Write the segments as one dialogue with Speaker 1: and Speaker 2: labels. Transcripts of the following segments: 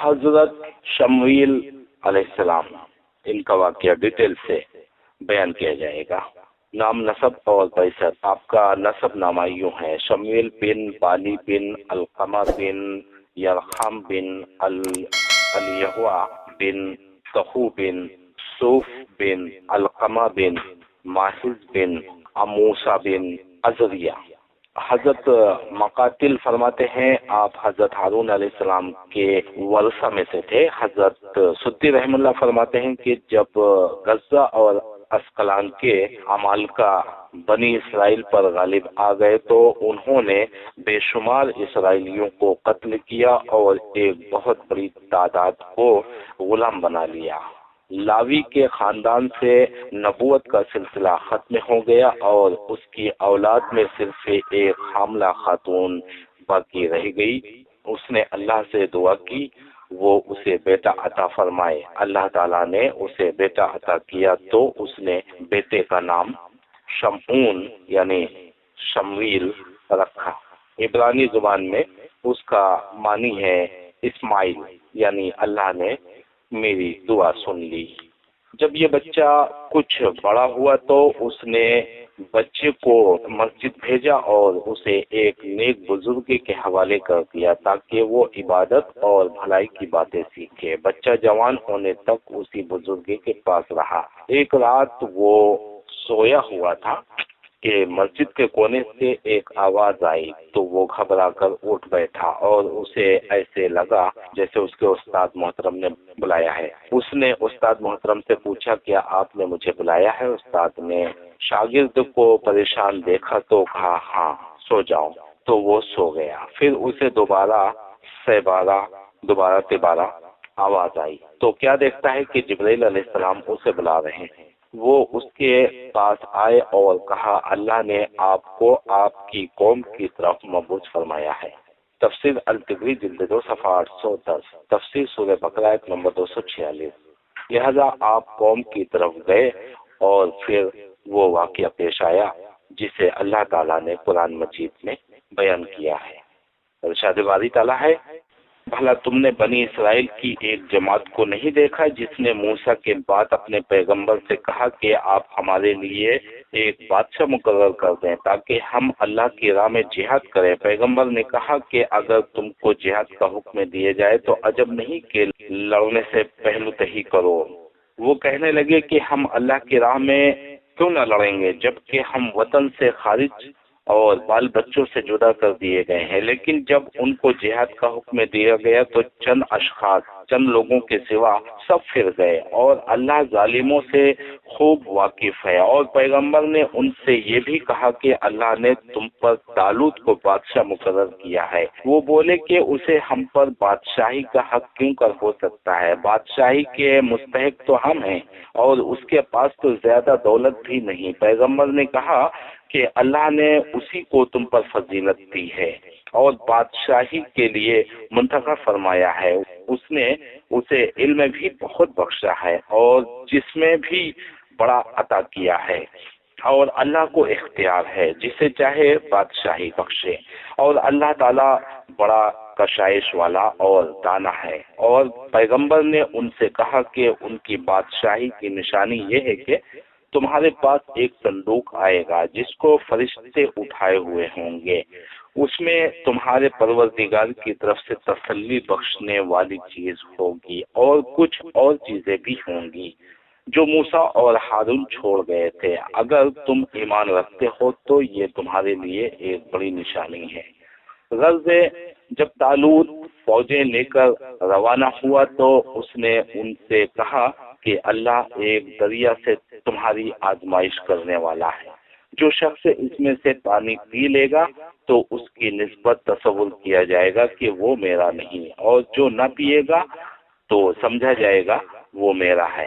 Speaker 1: حضرت شمویل علیہ السلام، ان کا واقعہ ڈیٹیل سے بیان کیا جائے گا۔ نام، نسب اور بعثت۔ آپ کا نسب نامہ یوں ہے: شمویل بن بالی بن القمہ بن یرحم بن الیہوا بن تخو بن صوف بن القمہ بن ماحز بن اموسا بن ازریہ۔ حضرت مقاتل فرماتے ہیں آپ حضرت ہارون علیہ السلام کے ورثہ میں سے تھے۔ حضرت سدی رحم اللہ فرماتے ہیں کہ جب غزہ اور اسقلان کے عمالقہ بنی اسرائیل پر غالب آ گئے تو انہوں نے بے شمار اسرائیلیوں کو قتل کیا اور ایک بہت بڑی تعداد کو غلام بنا لیا۔ لاوی کے خاندان سے نبوت کا سلسلہ ختم ہو گیا اور اس کی اولاد میں صرف ایک حاملہ خاتون باقی رہ گئی۔ اس نے اللہ سے دعا کی وہ اسے بیٹا عطا فرمائے۔ اللہ تعالیٰ نے اسے بیٹا عطا کیا تو اس نے بیٹے کا نام شمعون یعنی شمویل رکھا۔ عبرانی زبان میں اس کا معنی ہے اسماعیل، یعنی اللہ نے میری دعا سن لی۔ جب یہ بچہ کچھ بڑا ہوا تو اس نے بچے کو مسجد بھیجا اور اسے ایک نیک بزرگ کے حوالے کر دیا تاکہ وہ عبادت اور بھلائی کی باتیں سیکھے۔ بچہ جوان ہونے تک اسی بزرگ کے پاس رہا۔ ایک رات وہ سویا ہوا تھا کہ مسجد کے کونے سے ایک آواز آئی تو وہ گھبرا کر اٹھ بیٹھا اور اسے ایسے لگا جیسے اس کے استاد محترم نے بلایا ہے۔ اس نے استاد محترم سے پوچھا کیا آپ نے مجھے بلایا ہے؟ استاد نے شاگرد کو پریشان دیکھا تو کہا ہاں سو جاؤ، تو وہ سو گیا۔ پھر اسے دوبارہ تبارہ آواز آئی تو کیا دیکھتا ہے کہ جبرائیل علیہ السلام اسے بلا رہے ہیں۔ وہ اس کے پاس آئے اور کہا اللہ نے آپ کو آپ کی قوم کی طرف مبعوث فرمایا ہے۔ تفسیر التبری جلد 2 صفحہ 810، تفسیر سورہ بقرہ آیت نمبر 246۔ لہذا آپ قوم کی طرف گئے اور پھر وہ واقعہ پیش آیا جسے اللہ تعالیٰ نے قرآن مجید میں بیان کیا ہے۔ ارشاد باری تعالیٰ ہے بھلا تم نے بنی اسرائیل کی ایک جماعت کو نہیں دیکھا جس نے موسیٰ کے بعد اپنے پیغمبر سے کہا کہ آپ ہمارے لیے ایک بادشاہ مقرر کر دیں تاکہ ہم اللہ کی راہ میں جہاد کریں۔ پیغمبر نے کہا کہ اگر تم کو جہاد کا حکم دیا جائے تو عجب نہیں کہ لڑنے سے پہلو تہی کرو۔ وہ کہنے لگے کہ ہم اللہ کی راہ میں کیوں نہ لڑیں گے جبکہ ہم وطن سے خارج اور بال بچوں سے جدا کر دیے گئے ہیں۔ لیکن جب ان کو جہاد کا حکم دیا گیا تو چند اشخاص، چند لوگوں کے سوا سب پھر گئے، اور اللہ ظالموں سے خوب واقف ہے۔ اور پیغمبر نے ان سے یہ بھی کہا کہ اللہ نے تم پر طالوت کو بادشاہ مقرر کیا ہے۔ وہ بولے کہ اسے ہم پر بادشاہی کا حق کیوں کر ہو سکتا ہے؟ بادشاہی کے مستحق تو ہم ہیں اور اس کے پاس تو زیادہ دولت بھی نہیں۔ پیغمبر نے کہا کہ اللہ نے اسی کو تم پر فضیلت دی ہے اور بادشاہی کے لیے منتخب فرمایا ہے۔ اس نے اسے علم بھی بہت بخشا ہے اور جس میں بھی بڑا عطا کیا ہے، اور اللہ کو اختیار ہے جسے چاہے بادشاہی بخشے، اور اللہ تعالیٰ بڑا کشائش والا اور دانا ہے۔ اور پیغمبر نے ان سے کہا کہ ان کی بادشاہی کی نشانی یہ ہے کہ تمہارے پاس ایک صندوق آئے گا جس کو فرشتے اٹھائے ہوئے ہوں گے، اس میں تمہارے پروردگار کی طرف سے تسلی بخشنے والی چیز ہوگی اور کچھ اور چیزیں بھی ہوں گی جو موسیٰ اور ہارون چھوڑ گئے تھے۔ اگر تم ایمان رکھتے ہو تو یہ تمہارے لیے ایک بڑی نشانی ہے۔ غرض جب طالوت فوجیں لے کر روانہ ہوا تو اس نے ان سے کہا کہ اللہ ایک دریا سے تمہاری آزمائش کرنے والا ہے۔ جو شخص اس میں سے پانی پی لے گا تو اس کی نسبت تصور کیا جائے گا کہ وہ میرا نہیں، اور جو نہ پیے گا تو سمجھا جائے گا وہ میرا ہے۔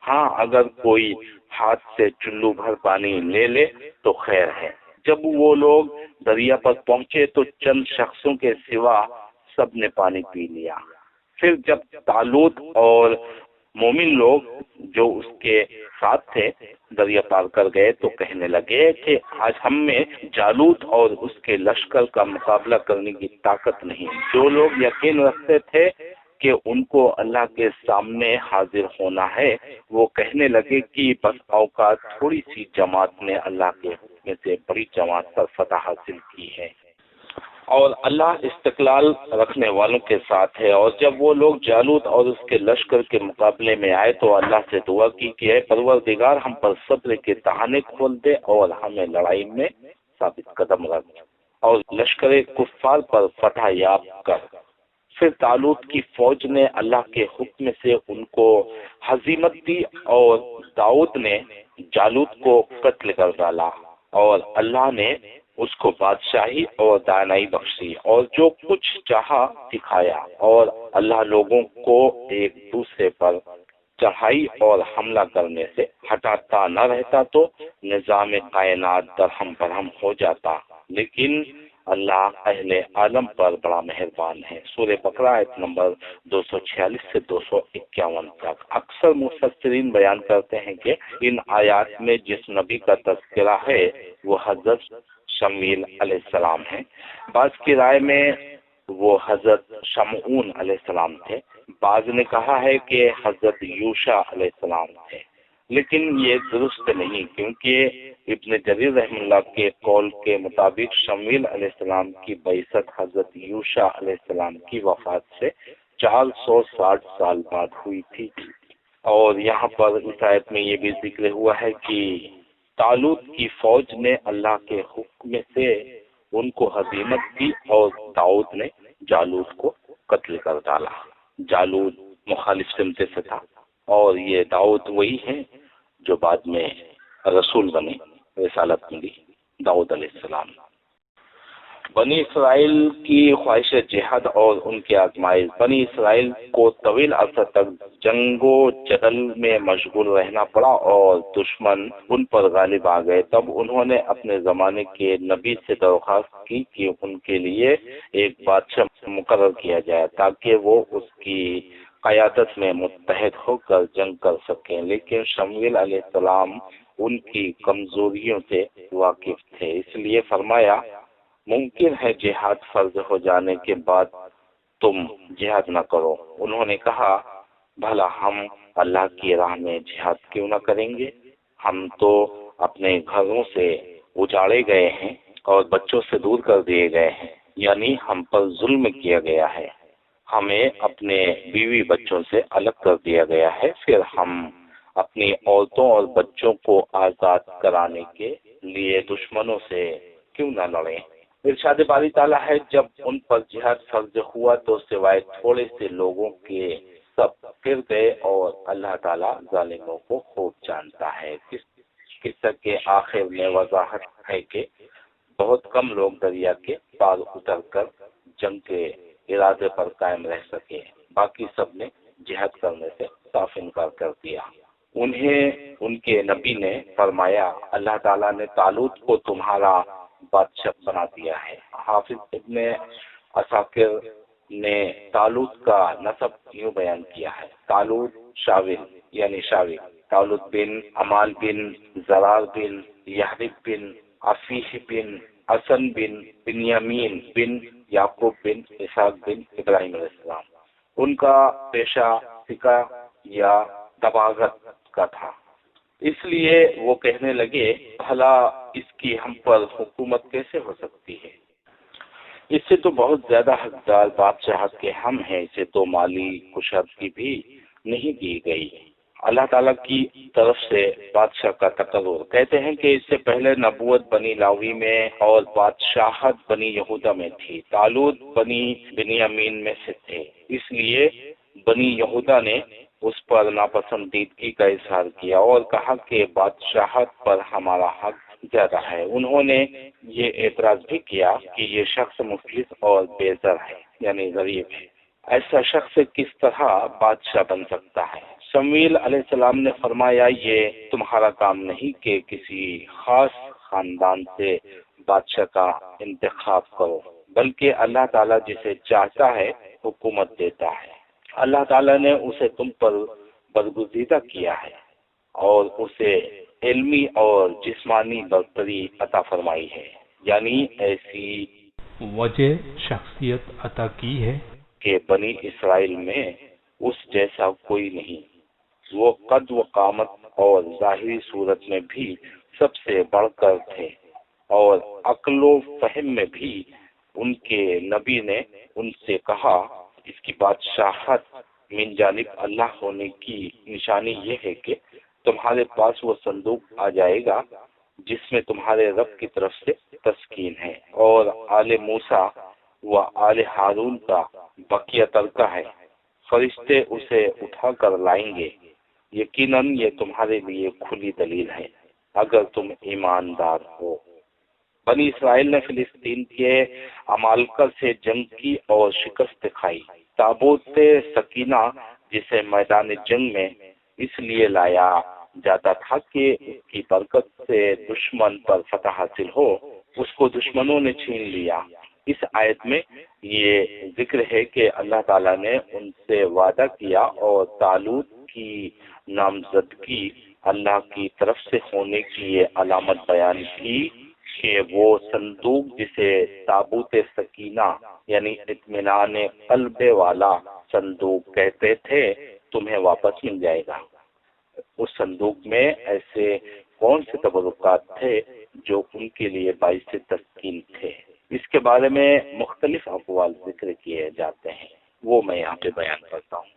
Speaker 1: ہاں اگر کوئی ہاتھ سے چلو بھر پانی لے لے تو خیر ہے۔ جب وہ لوگ دریا پر پہنچے تو چند شخصوں کے سوا سب نے پانی پی لیا۔ پھر جب طالوت اور مومن لوگ جو اس کے ساتھ تھے دریا پار کر گئے تو کہنے لگے کہ آج ہم میں جالوت اور اس کے لشکر کا مقابلہ کرنے کی طاقت نہیں۔ جو لوگ یقین رکھتے تھے کہ ان کو اللہ کے سامنے حاضر ہونا ہے، وہ کہنے لگے کہ بس اوقات تھوڑی سی جماعت نے اللہ کے حکم سے بڑی جماعت پر فتح حاصل کی ہے، اور اللہ استقلال رکھنے والوں کے ساتھ ہے۔ اور جب وہ لوگ جالوت اور اس کے لشکر کے مقابلے میں آئے تو اللہ سے دعا کی کہ اے پروردگار، ہم پر صبر کے دہانے کھول دے اور ہمیں لڑائی میں ثابت قدم رکھ اور لشکر کفار پر فتح یاب کر۔ پھر طالوت کی فوج نے اللہ کے حکم سے ان کو ہزیمت دی اور داؤد نے جالوت کو قتل کر ڈالا، اور اللہ نے اس کو بادشاہی اور دانائی بخشی اور جو کچھ چاہا دکھایا، اور اللہ لوگوں کو ایک دوسرے پر چڑھائی اور حملہ کرنے سے ہٹاتا نہ رہتا تو نظام کائنات درہم برہم ہو جاتا، لیکن اللہ اہل عالم پر بڑا مہربان ہے۔ سورہ بقرہ آیت نمبر 246 سے 251 تک۔ اکثر مفسرین بیان کرتے ہیں کہ ان آیات میں جس نبی کا تذکرہ ہے وہ حضرت شمویل علیہ السلام ہیں، بعض کی رائے میں وہ حضرت شمعون علیہ السلام تھے، بعض نے کہا ہے کہ حضرت یوشع علیہ السلام تھے، لیکن یہ درست نہیں، کیونکہ ابن جریر رحم اللہ کے قول کے مطابق شمویل علیہ السلام کی بعثت حضرت یوشع علیہ السلام کی وفات سے 460 سال بعد ہوئی تھی۔ اور یہاں پر اس آیت میں یہ بھی ذکر ہوا ہے کہ طالوت کی فوج نے اللہ کے حکم سے ان کو ہزیمت دی اور داؤد نے جالوت کو قتل کر ڈالا۔ جالوت مخالف سمت سے تھا، اور یہ داؤد وہی ہیں جو بعد میں رسول بنے، رسالت ملی داؤد علیہ السلام۔ بنی اسرائیل کی خواہش جہاد اور ان کے آزمائش۔ بنی اسرائیل کو طویل عرصہ تک جنگ و جدل میں مشغول رہنا پڑا اور دشمن ان پر غالب آ گئے۔ تب انہوں نے اپنے زمانے کے نبی سے درخواست کی کہ ان کے لیے ایک بادشاہ مقرر کیا جائے تاکہ وہ اس کی قیادت میں متحد ہو کر جنگ کر سکیں، لیکن شمویل علیہ السلام ان کی کمزوریوں سے واقف تھے، اس لیے فرمایا ممکن ہے جہاد فرض ہو جانے کے بعد تم جہاد نہ کرو۔ انہوں نے کہا بھلا ہم اللہ کی راہ میں جہاد کیوں نہ کریں گے؟ ہم تو اپنے گھروں سے اجاڑے گئے ہیں اور بچوں سے دور کر دیے گئے ہیں، یعنی ہم پر ظلم کیا گیا ہے، ہمیں اپنے بیوی بچوں سے الگ کر دیا گیا ہے، پھر ہم اپنی عورتوں اور بچوں کو آزاد کرانے کے لیے دشمنوں سے کیوں نہ لڑیں؟ ارشاد باری تعالیٰ ہے جب ان پر جہاد فرض ہوا تو سوائے تھوڑے سے لوگوں کے سب پھر گئے، اور اللہ تعالیٰ ظالموں کو خوب جانتا ہے۔ قصہ کے آخر میں وضاحت ہے کہ بہت کم لوگ دریا کے پار اتر کر جنگ کے ارادے پر قائم رہ سکے، باقی سب نے جہاد کرنے سے صاف انکار کر دیا۔ انہیں ان کے نبی نے فرمایا اللہ تعالیٰ نے طالوت کو تمہارا بادشاہ بنا دیا ہے۔ حافظ ابن عساکر نے طالوت کا نسب یوں بیان کیا ہے، طالوت شاول یعنی شاول، طالوت بن عمال بن زرار بن یحرب بن عفیح بن حسن بن بنیامین بن یعقوب بن اسحاق بن ابراہیم علیہ السلام۔ ان کا پیشہ فقہ یا دباغت کا تھا، اس لیے وہ کہنے لگے بھلا اس کی ہم پر حکومت کیسے ہو سکتی ہے؟ اس سے تو بہت زیادہ حقدار بادشاہت کے ہم ہیں، اسے تو مالی کشادگی بھی نہیں دی گئی۔ اللہ تعالیٰ کی طرف سے بادشاہ کا تقرر۔ کہتے ہیں کہ اس سے پہلے نبوت بنی لاوی میں اور بادشاہت بنی یہودا میں تھی۔ طالوت بنی بنیامین میں سے تھے، اس لیے بنی یہودا نے اس پر ناپسندیدگی کا اظہار کیا اور کہا کہ بادشاہت پر ہمارا حق زیادہ ہے۔ انہوں نے یہ اعتراض بھی کیا کہ یہ شخص مفلس اور بے زر ہے، یعنی غریب ہے، ایسا شخص کس طرح بادشاہ بن سکتا ہے؟ شمویل علیہ السلام نے فرمایا یہ تمہارا کام نہیں کہ کسی خاص خاندان سے بادشاہ کا انتخاب کرو، بلکہ اللہ تعالیٰ جسے چاہتا ہے حکومت دیتا ہے۔ اللہ تعالیٰ نے اسے تم پر برگزیدہ کیا ہے اور اسے علمی اور جسمانی برتری عطا فرمائی ہے، یعنی ایسی
Speaker 2: وجہ شخصیت عطا کی ہے
Speaker 1: کہ بنی اسرائیل میں اس جیسا کوئی نہیں، وہ قد و قامت اور ظاہری صورت میں بھی سب سے بڑھ کر تھے، اور عقل و فہم میں بھی ان کے نبی نے ان سے کہا، اس کی بادشاہت من جانب اللہ ہونے کی نشانی یہ ہے کہ تمہارے پاس وہ صندوق آ جائے گا جس میں تمہارے رب کی طرف سے تسکین ہے، اور آل موسیٰ و آل ہارون کا بقیہ ترکہ ہے، فرشتے اسے اٹھا کر لائیں گے، یقیناً یہ تمہارے لیے کھلی دلیل ہے اگر تم ایماندار ہو۔ بنی اسرائیل نے فلسطین کے عمالقہ سے جنگ کی اور شکست کھائی۔ تابوت سکینہ جسے میدان جنگ میں اس لیے لایا جاتا تھا کہ اس کی برکت سے دشمن پر فتح حاصل ہو، اس کو دشمنوں نے چھین لیا۔ اس آیت میں یہ ذکر ہے کہ اللہ تعالیٰ نے ان سے وعدہ کیا اور طالوت کی نامزدگی اللہ کی طرف سے ہونے کی یہ علامت بیان کی کہ وہ صندوق جسے تابوت سکینہ یعنی اطمینان قلب والا صندوق کہتے تھے تمہیں واپس مل جائے گا۔ اس صندوق میں ایسے کون سے تبرکات تھے جو ان کے لیے باعث تسکین تھے؟ اس کے بارے میں مختلف اقوال ذکر کیے جاتے ہیں، وہ میں یہاں پہ بیان کرتا ہوں۔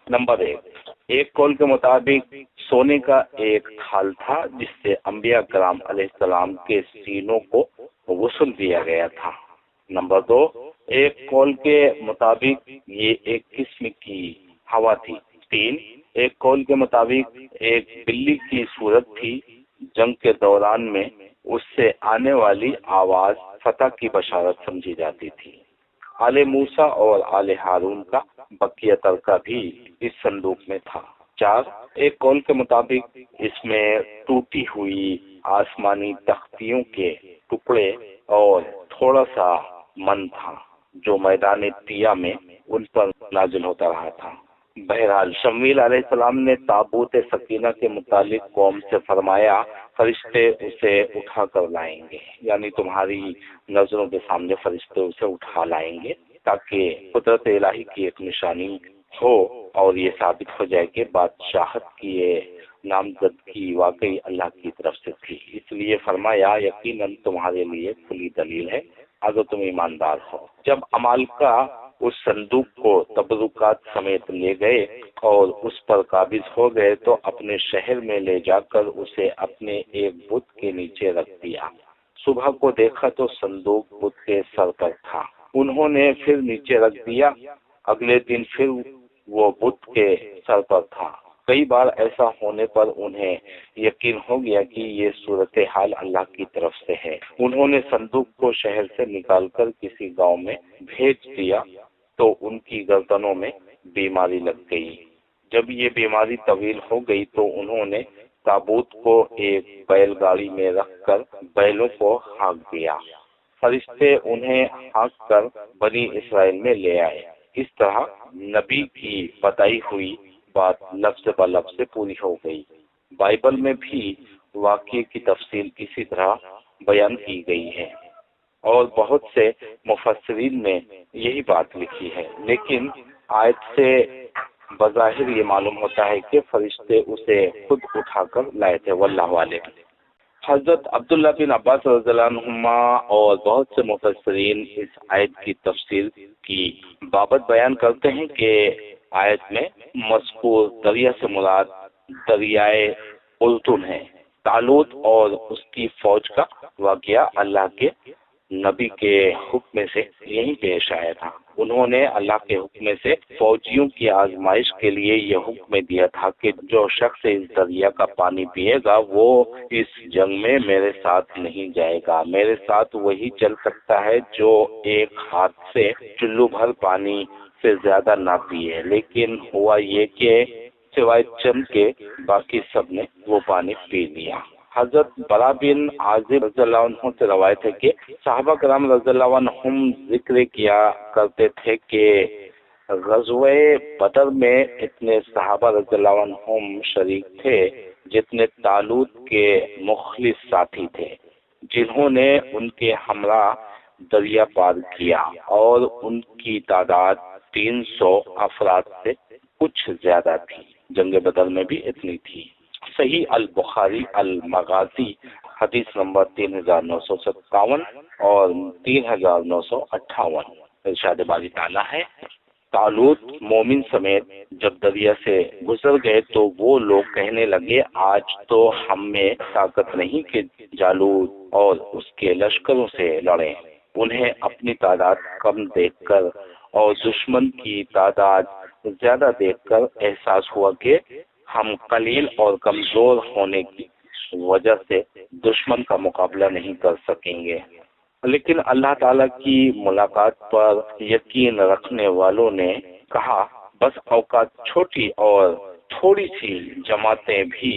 Speaker 1: نمبر 1، ایک قول کے مطابق سونے کا ایک تھال تھا جس سے انبیاء کرام علیہ السلام کے سینوں کو غسل دیا گیا تھا۔ نمبر 2، ایک قول کے مطابق یہ ایک قسم کی ہوا تھی۔ 3، ایک قول کے مطابق ایک بلی کی صورت تھی، جنگ کے دوران میں اس سے آنے والی آواز فتح کی بشارت سمجھی جاتی تھی۔ آل موسیٰ اور آل ہارون کا بقیہ ترکہ بھی اس صندوق میں تھا۔ 4، ایک قول کے مطابق اس میں ٹوٹی ہوئی آسمانی تختیوں کے ٹکڑے اور تھوڑا سا من تھا جو میدان طیہ میں ان پر نازل ہوتا رہا تھا۔ بہرحال شمویل علیہ السلام نے تابوت سکینہ کے متعلق قوم سے فرمایا، فرشتے اسے اٹھا کر لائیں گے، یعنی تمہاری نظروں کے سامنے فرشتے اسے اٹھا لائیں گے تاکہ قدرت الہی کی ایک نشانی ہو اور یہ ثابت ہو جائے کہ بادشاہت کی یہ نامزدگی واقعی اللہ کی طرف سے تھی۔ اس لیے فرمایا یقیناً تمہارے لیے کھلی دلیل ہے اگر تم ایماندار ہو۔ جب عمالقہ اس صندوق کو تبرکات سمیت لے گئے اور اس پر قابض ہو گئے تو اپنے شہر میں لے جا کر اسے اپنے ایک بت کے نیچے رکھ دیا۔ صبح کو دیکھا تو صندوق بت کے سر پر تھا، انہوں نے پھر نیچے رکھ دیا، اگلے دن پھر وہ بت کے سر پر تھا۔ کئی بار ایسا ہونے پر انہیں یقین ہو گیا کہ یہ صورتحال اللہ کی طرف سے ہے۔ انہوں نے صندوق کو شہر سے نکال کر کسی گاؤں میں بھیج دیا تو ان کی گردنوں میں بیماری لگ گئی۔ جب یہ بیماری طویل ہو گئی تو انہوں نے تابوت کو ایک بیل گاڑی میں رکھ کر بیلوں کو ہانک دیا۔ فرشتے انہیں ہانک کر بنی اسرائیل میں لے آئے۔ اس طرح نبی کی بتائی ہوئی بات لفظ بہ لفظ پوری ہو گئی۔ بائبل میں بھی واقعے کی تفصیل اسی طرح بیان کی گئی ہے اور بہت سے مفسرین نے یہی بات لکھی ہے، لیکن آیت سے بظاہر یہ معلوم ہوتا ہے کہ فرشتے اسے خود اٹھا کر لائے تھے، واللہ عالم۔ حضرت عبداللہ بن عباس رضی اللہ عنہما اور بہت سے مفسرین اس آیت کی تفسیر کی بابت بیان کرتے ہیں کہ آیت میں مذکور دریا سے مراد دریائے اردن ہے۔ طالوت اور اس کی فوج کا واقعہ اللہ کے نبی کے حکم سے یہی پیش آیا تھا۔ انہوں نے اللہ کے حکم سے فوجیوں کی آزمائش کے لیے یہ حکم دیا تھا کہ جو شخص اس دریا کا پانی پیے گا وہ اس جنگ میں میرے ساتھ نہیں جائے گا۔ میرے ساتھ وہی چل سکتا ہے جو ایک ہاتھ سے چلو بھر پانی سے زیادہ نہ پیے، لیکن ہوا یہ کہ سوائے چند کے باقی سب نے وہ پانی پی لیا۔ حضرت برا بن عازب رضی اللہ عنہ سے روایت ہے کہ صحابہ کرام رضی اللہ عنہم ذکر کیا کرتے تھے کہ غزوہ بدر میں اتنے صحابہ رضی اللہ عنہم شریک تھے جتنے طالوت کے مخلص ساتھی تھے، جنہوں نے ان کے ہمراہ دریا پار کیا، اور ان کی تعداد 300 افراد سے کچھ زیادہ تھی. جنگ بدر میں بھی اتنی تھی. صحیح البخاری المغازی حدیث نمبر 3957 اور 3958. ارشاد باری تعالیٰ ہے طالوت مومن سمیت جب دریا سے گزر گئے تو وہ لوگ کہنے لگے آج تو ہم میں طاقت نہیں کہ جالوت اور اس کے لشکروں سے لڑیں. انہیں اپنی تعداد کم دیکھ کر اور دشمن کی تعداد زیادہ دیکھ کر احساس ہوا کہ ہم قلیل اور کمزور ہونے کی وجہ سے دشمن کا مقابلہ نہیں کر سکیں گے. لیکن اللہ تعالیٰ کی ملاقات پر یقین رکھنے والوں نے کہا بس اوقات چھوٹی اور تھوڑی سی جماعتیں بھی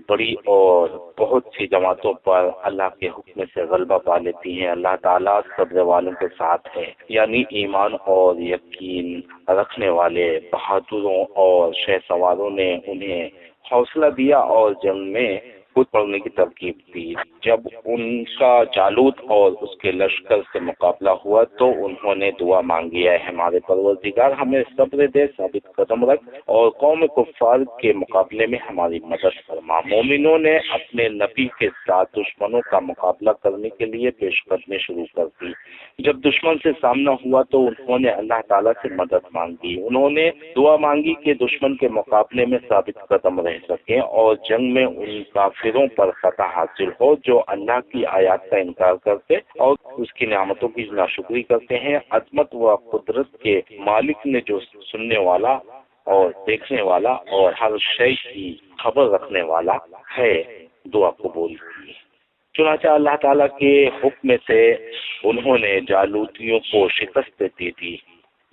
Speaker 1: بڑی اور بہت سی جماعتوں پر اللہ کے حکم سے غلبہ پا لیتی ہیں. اللہ تعالیٰ صبر والوں کے ساتھ ہے، یعنی ایمان اور یقین رکھنے والے بہادروں اور شہ سواروں نے انہیں حوصلہ دیا اور جنگ میں خود پڑھنے کی ترغیب دی. جب ان کا جالوت اور اس کے لشکر سے مقابلہ ہوا تو انہوں نے دعا مانگی ہے ہمارے پروردگار ہمیں صبر دے، ثابت قدم رکھ اور قوم کفار کے مقابلے میں ہماری مدد فرما. مومنوں نے اپنے نبی کے ساتھ دشمنوں کا مقابلہ کرنے کے لیے پیش قدمی شروع کر دی. جب دشمن سے سامنا ہوا تو انہوں نے اللہ تعالیٰ سے مدد مانگی. انہوں نے دعا مانگی کہ دشمن کے مقابلے میں ثابت قدم رہ سکیں اور جنگ میں ان کافروں پر فتح حاصل ہو جو اللہ کی آیات کا انکار کرتے اور اس کی نعمتوں کی ناشکری کرتے ہیں. عظمت و قدرت کے مالک نے جو سننے والا اور دیکھنے والا اور ہر شے کی خبر رکھنے والا ہے دعا قبول کی. چنانچہ اللہ تعالیٰ کے حکم سے انہوں نے جالوتیوں کو شکست دی تھی.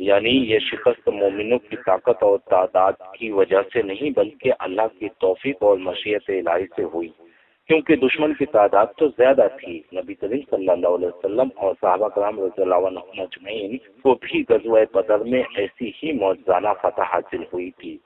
Speaker 1: یعنی یہ شکست مومنوں کی طاقت اور تعداد کی وجہ سے نہیں بلکہ اللہ کی توفیق اور مشیت الہی سے ہوئی، کیونکہ دشمن کی تعداد تو زیادہ تھی. نبی کریم صلی اللہ علیہ وسلم اور صحابہ کرام رضی اللہ عنہم اجمعین کو بھی غزوہ بدر میں ایسی ہی معجزانہ فتح حاصل ہوئی تھی.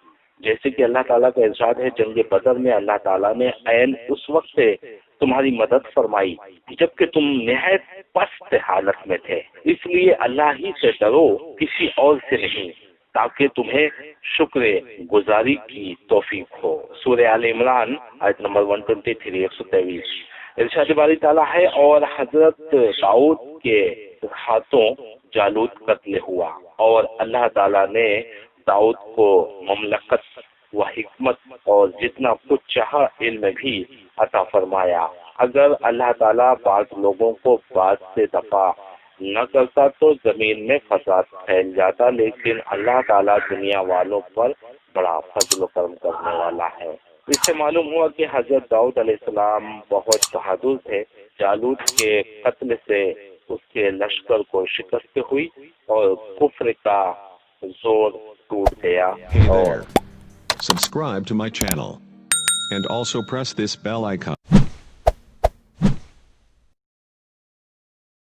Speaker 1: جیسے کہ اللہ تعالیٰ کا ارشاد ہے جنگ بدر میں اللہ تعالیٰ نے عین اس وقت سے تمہاری مدد فرمائی جبکہ تم نہایت پست حالت میں تھے، اس لیے اللہ ہی سے ڈرو کسی اور سے نہیں تاکہ تمہیں شکر گزاری کی توفیق ہو. سورہ آل عمران آیت نمبر 123 123. ارشاد باری تعالیٰ ہے اور حضرت داؤد کے ہاتھوں جالوت قتل ہوا اور اللہ تعالیٰ نے داؤد کو مملکت و حکمت اور جتنا کچھ چاہا علم بھی عطا فرمایا. اگر اللہ تعالیٰ بعض لوگوں کو بعض سے دفع نہ کرتا تو زمین میں فساد پھیل جاتا، لیکن اللہ تعالیٰ دنیا والوں پر بڑا فضل و کرم کرنے والا ہے. اس سے معلوم ہوا کہ حضرت داؤد علیہ السلام بہت بہادر تھے. جالوت کے قتل سے اس کے لشکر کو شکست ہوئی اور کفر کا زور ٹوٹ گیا.
Speaker 2: Hey there. Subscribe to my channel and also press this bell icon.